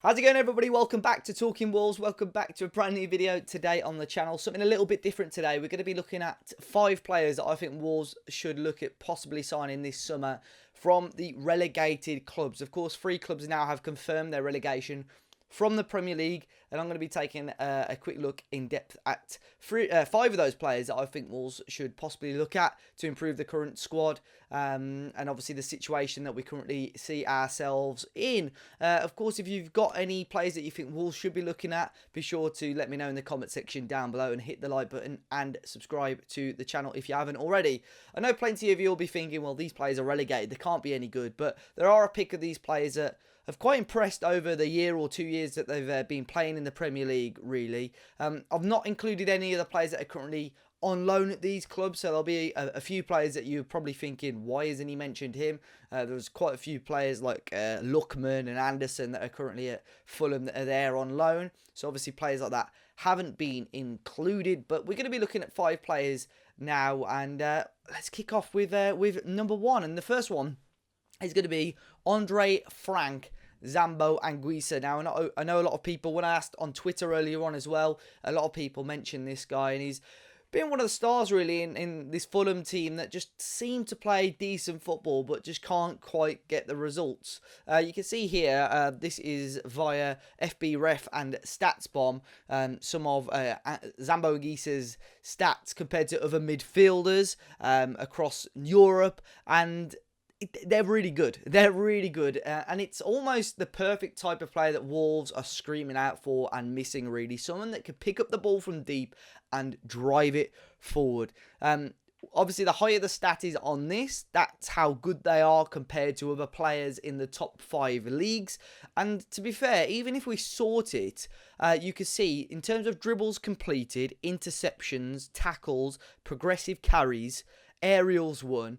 How's it going, everybody? Welcome back to Talking Wolves. Welcome back to a brand new video today on the channel. Something a little bit different today. We're going to be looking at 5 players that I think Wolves should look at possibly signing this summer from the relegated clubs. Of course, 3 clubs now have confirmed their relegation from the Premier League, and I'm going to be taking a quick look in depth at 5 of those players that I think Wolves should possibly look at to improve the current squad, and obviously the situation that we currently see ourselves in. Of course, if you've got any players that you think Wolves should be looking at, be sure to let me know in the comment section down below and hit the like button and subscribe to the channel if you haven't already. I know plenty of you will be thinking, well, these players are relegated, they can't be any good, but there are a pick of these players that have quite impressed over the year or 2 years that they've been playing in the Premier League, really. I've not included any of the players that are currently on loan at these clubs, so there'll be a few players that you're probably thinking, why isn't he mentioned him? There's quite a few players like Lookman and Anderson that are currently at Fulham that are there on loan, so obviously players like that haven't been included, but we're going to be looking at 5 players now, and let's kick off with number 1, and the first one is going to be Andre Frank Zambo Anguissa. Now, I know a lot of people, when I asked on Twitter earlier on as well, a lot of people mentioned this guy, and he's been one of the stars really in this Fulham team that just seem to play decent football but just can't quite get the results. You can see here, this is via FB Ref and StatsBomb, some of Zambo Anguissa's stats compared to other midfielders across Europe, and they're really good. They're really good. And it's almost the perfect type of player that Wolves are screaming out for and missing, really. Someone that can pick up the ball from deep and drive it forward. Obviously, the higher the stat is on this, that's how good they are compared to other players in the top 5 leagues. And to be fair, even if we sort it, you can see in terms of dribbles completed, interceptions, tackles, progressive carries, aerials won,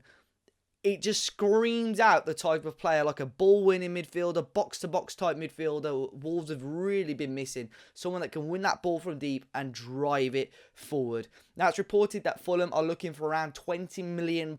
it just screams out the type of player, like a ball-winning midfielder, box-to-box type midfielder Wolves have really been missing. Someone that can win that ball from deep and drive it forward. Now, it's reported that Fulham are looking for around £20 million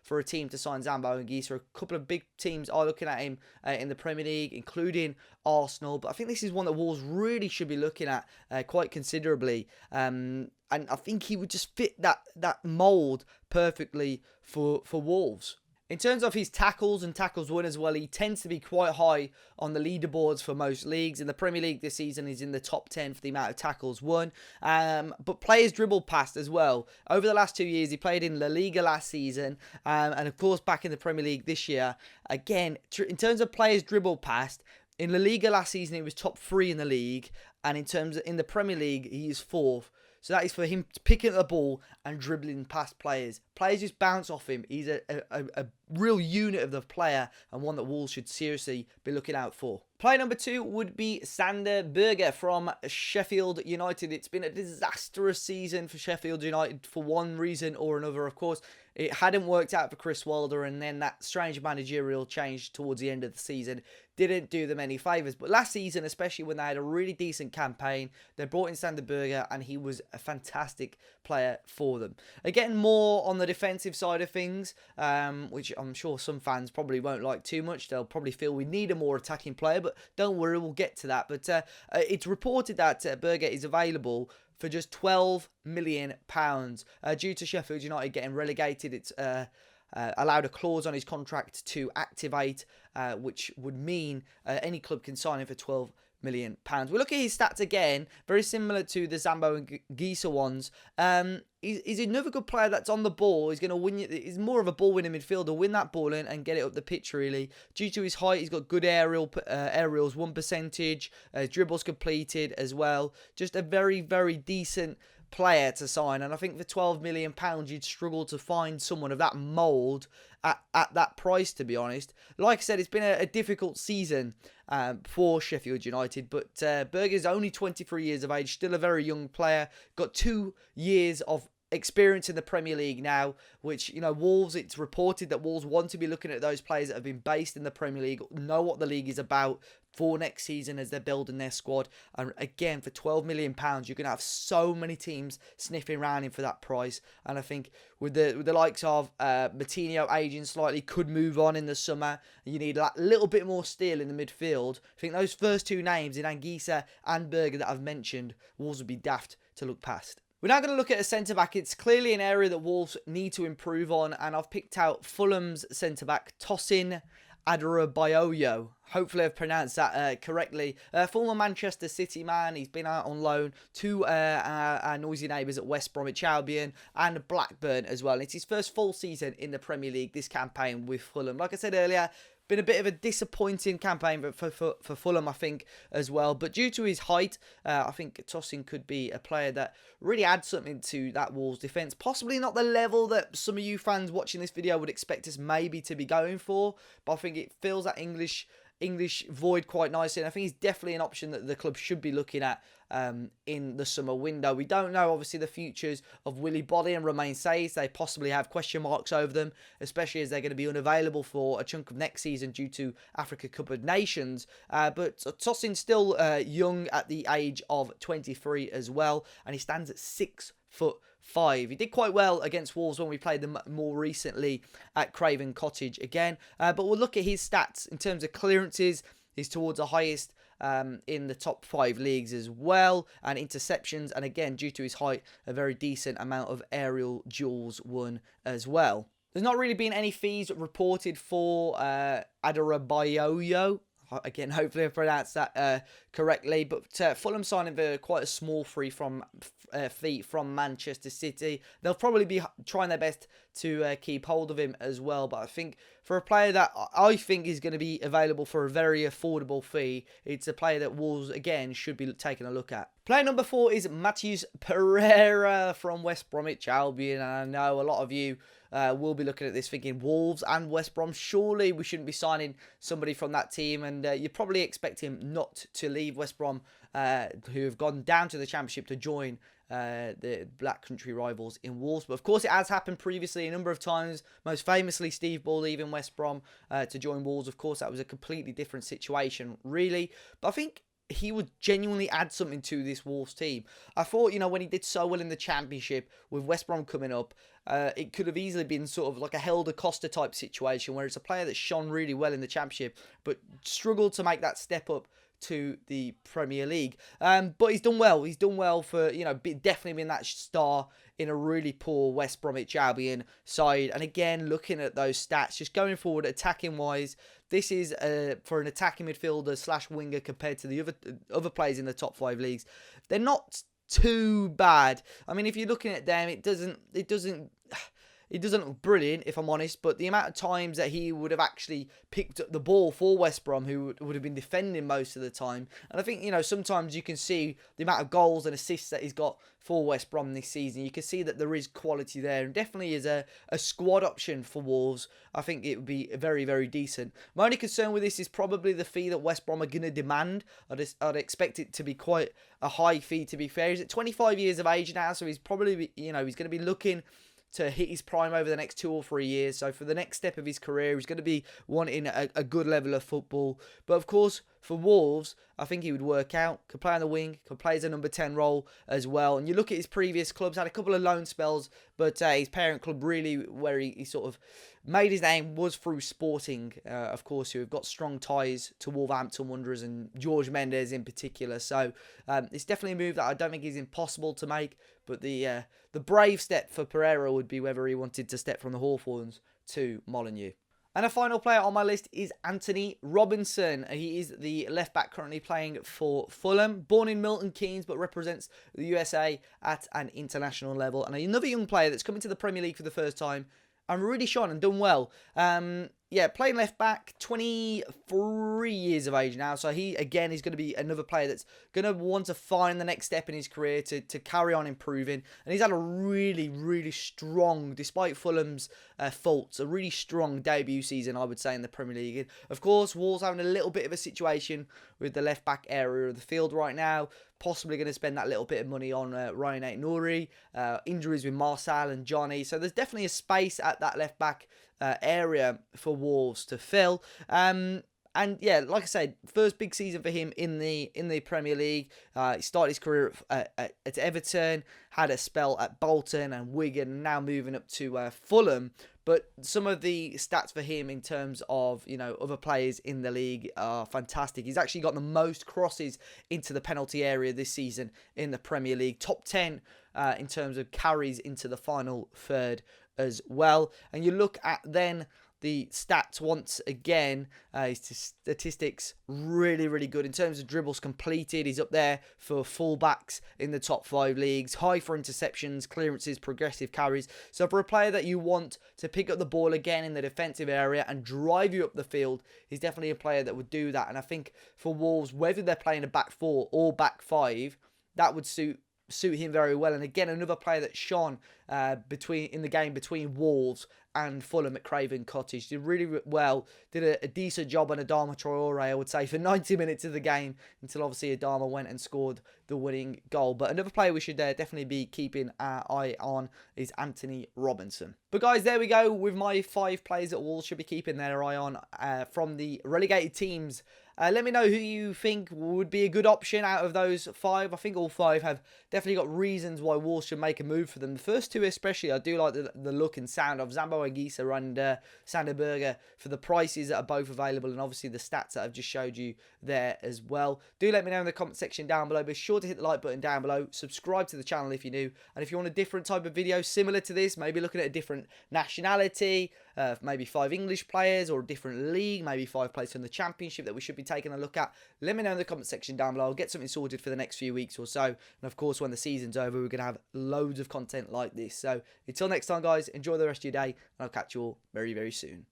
for a team to sign Zambo Anguissa. A couple of big teams are looking at him in the Premier League, including Arsenal. But I think this is one that Wolves really should be looking at quite considerably. And I think he would just fit that mould perfectly for Wolves. In terms of his tackles and tackles won as well, he tends to be quite high on the leaderboards for most leagues. In the Premier League this season, he's in the top 10 for the amount of tackles won. But players dribbled past as well. Over the last 2 years, he played in La Liga last season, and of course back in the Premier League this year. Again, in terms of players dribbled past, in La Liga last season, he was top 3 in the league, and in the Premier League, he is 4th. So that is for him picking up the ball and dribbling past players. Players just bounce off him. He's a real unit of the player, and one that Wolves should seriously be looking out for. Player number 2 would be Sander Berger from Sheffield United. It's been a disastrous season for Sheffield United for one reason or another, of course. It hadn't worked out for Chris Wilder, and then that strange managerial change towards the end of the season didn't do them any favours. But last season, especially when they had a really decent campaign, they brought in Sander Berger, and he was a fantastic player for them. Again, more on the defensive side of things, which I'm sure some fans probably won't like too much. They'll probably feel we need a more attacking player, but don't worry, we'll get to that. But it's reported that Berger is available for just £12 million. Due to Sheffield United getting relegated, it's allowed a clause on his contract to activate, which would mean any club can sign him for £12 million. We look at his stats again, very similar to the Zambo Anguissa ones. He's another good player that's on the ball. He's going to win. He's more of a ball-winning midfielder. Win that ball in and get it up the pitch, really. Due to his height, he's got good aerials, 1%, dribbles completed as well. Just a very, very decent player to sign, and I think for £12 million you'd struggle to find someone of that mould at that price, to be honest. Like I said, it's been a difficult season for Sheffield United, but Berger's only 23 years of age, still a very young player, got 2 years of experience in the Premier League now, which, you know, Wolves, it's reported that Wolves want to be looking at those players that have been based in the Premier League, know what the league is about, for next season as they're building their squad. And again, for £12 million, you're going to have so many teams sniffing around him for that price. And I think with the likes of Matinho aging slightly, could move on in the summer. You need a little bit more steel in the midfield. I think those first two names in Anguissa and Berger that I've mentioned, Wolves would be daft to look past. We're now going to look at a centre-back. It's clearly an area that Wolves need to improve on, and I've picked out Fulham's centre-back, Tosin Adarabioyo. Hopefully I've pronounced that correctly. Former Manchester City man. He's been out on loan to our noisy neighbours at West Bromwich Albion and Blackburn as well. It's his first full season in the Premier League this campaign with Fulham. Like I said earlier, been a bit of a disappointing campaign for Fulham, I think, as well. But due to his height, I think Tosin could be a player that really adds something to that Wolves defence. Possibly not the level that some of you fans watching this video would expect us maybe to be going for. But I think it fills that English void quite nicely. And I think he's definitely an option that the club should be looking at in the summer window. We don't know, obviously, the futures of Willy Boddy and Romain Saiz. They possibly have question marks over them, especially as they're going to be unavailable for a chunk of next season due to Africa Cup of Nations. But Tosin's still young at the age of 23 as well, and he stands at 6'5". He did quite well against Wolves when we played them more recently at Craven Cottage again. But we'll look at his stats in terms of clearances. He's towards the highest in the top 5 leagues as well, and interceptions, and again, due to his height, a very decent amount of aerial duels won as well. There's not really been any fees reported for Adarabioyo. Again, hopefully I pronounced that correctly. But Fulham signing for quite a small fee from Manchester City. They'll probably be trying their best to keep hold of him as well. But I think for a player that I think is going to be available for a very affordable fee, it's a player that Wolves, again, should be taking a look at. Player number 4 is Matheus Pereira from West Bromwich Albion. And I know a lot of you will be looking at this thinking Wolves and West Brom, surely we shouldn't be signing somebody from that team. And you probably expect him not to leave West Brom, who have gone down to the Championship to join the Black Country rivals in Wolves. But of course it has happened previously a number of times, most famously Steve Bull leaving West Brom to join Wolves. Of course that was a completely different situation really, but I think he would genuinely add something to this Wolves team. I thought, when he did so well in the Championship with West Brom coming up, it could have easily been sort of like a Helder Costa type situation where it's a player that shone really well in the Championship but struggled to make that step up to the Premier League. But he's done well. He's done well for, definitely being that star in a really poor West Bromwich Albion side. And again, looking at those stats, just going forward, attacking wise, this is for an attacking midfielder / winger compared to the other players in the top 5 leagues. They're not too bad. I mean, if you're looking at them, it doesn't look brilliant, if I'm honest, but the amount of times that he would have actually picked up the ball for West Brom, who would have been defending most of the time. And I think, sometimes you can see the amount of goals and assists that he's got for West Brom this season. You can see that there is quality there, and definitely is a squad option for Wolves. I think it would be very, very decent. My only concern with this is probably the fee that West Brom are going to demand. I'd expect it to be quite a high fee, to be fair. He's at 25 years of age now, so he's probably, he's going to be looking to hit his prime over the next 2 or 3 years. So for the next step of his career, he's going to be wanting a good level of football. But of course, for Wolves, I think he would work out. Could play on the wing, could play as a number 10 role as well. And you look at his previous clubs, had a couple of loan spells, but his parent club really, where he sort of made his name, was through Sporting, of course, who have got strong ties to Wolverhampton Wanderers and George Mendes in particular. So it's definitely a move that I don't think is impossible to make. But the brave step for Pereira would be whether he wanted to step from the Hawthorns to Molineux. And a final player on my list is Anthony Robinson. He is the left back currently playing for Fulham. Born in Milton Keynes, but represents the USA at an international level. And another young player that's come into the Premier League for the first time and really shone and done well. Playing left back, 23 years of age now. So he, again, is going to be another player that's going to want to find the next step in his career to carry on improving. And he's had a really, really strong, despite Fulham's faults, a really strong debut season, I would say, in the Premier League. And of course, Wolves having a little bit of a situation with the left back area of the field right now. Possibly going to spend that little bit of money on Ryan Aït-Nouri, injuries with Marcel and Johnny. So there's definitely a space at that left back area for Wolves to fill. And yeah, like I said, first big season for him in the Premier League. He started his career at Everton, had a spell at Bolton and Wigan, now moving up to Fulham. But some of the stats for him in terms of, other players in the league are fantastic. He's actually got the most crosses into the penalty area this season in the Premier League. Top 10 in terms of carries into the final third as well. And you look at then the stats once again, his statistics really, really good. In terms of dribbles completed, he's up there for fullbacks in the top 5 leagues. High for interceptions, clearances, progressive carries. So for a player that you want to pick up the ball again in the defensive area and drive you up the field, he's definitely a player that would do that. And I think for Wolves, whether they're playing a back 4 or back 5, that would suit him very well. And again, another player that shone in the game between Wolves and Fulham at Craven Cottage. Did really well. Did a decent job on Adama Traore, I would say, for 90 minutes of the game, until obviously Adama went and scored the winning goal. But another player we should definitely be keeping our eye on is Anthony Robinson. But guys, there we go with my 5 players that Wolves should be keeping their eye on from the relegated teams. Let me know who you think would be a good option out of those 5. I think all 5 have definitely got reasons why Wolves should make a move for them. The first 2 especially, I do like the look and sound of Zambo Anguissa and Sander Berger for the prices that are both available, and obviously the stats that I've just showed you there as well. Do let me know in the comment section down below. Be sure to hit the like button down below. Subscribe to the channel if you're new. And if you want a different type of video similar to this, maybe looking at a different nationality, maybe 5 English players or a different league, maybe 5 players from the Championship that we should be taking a look at, let me know in the comment section down below. I'll get something sorted for the next few weeks or so. And of course, when the season's over, we're going to have loads of content like this. So until next time, guys, enjoy the rest of your day, and I'll catch you all very, very soon.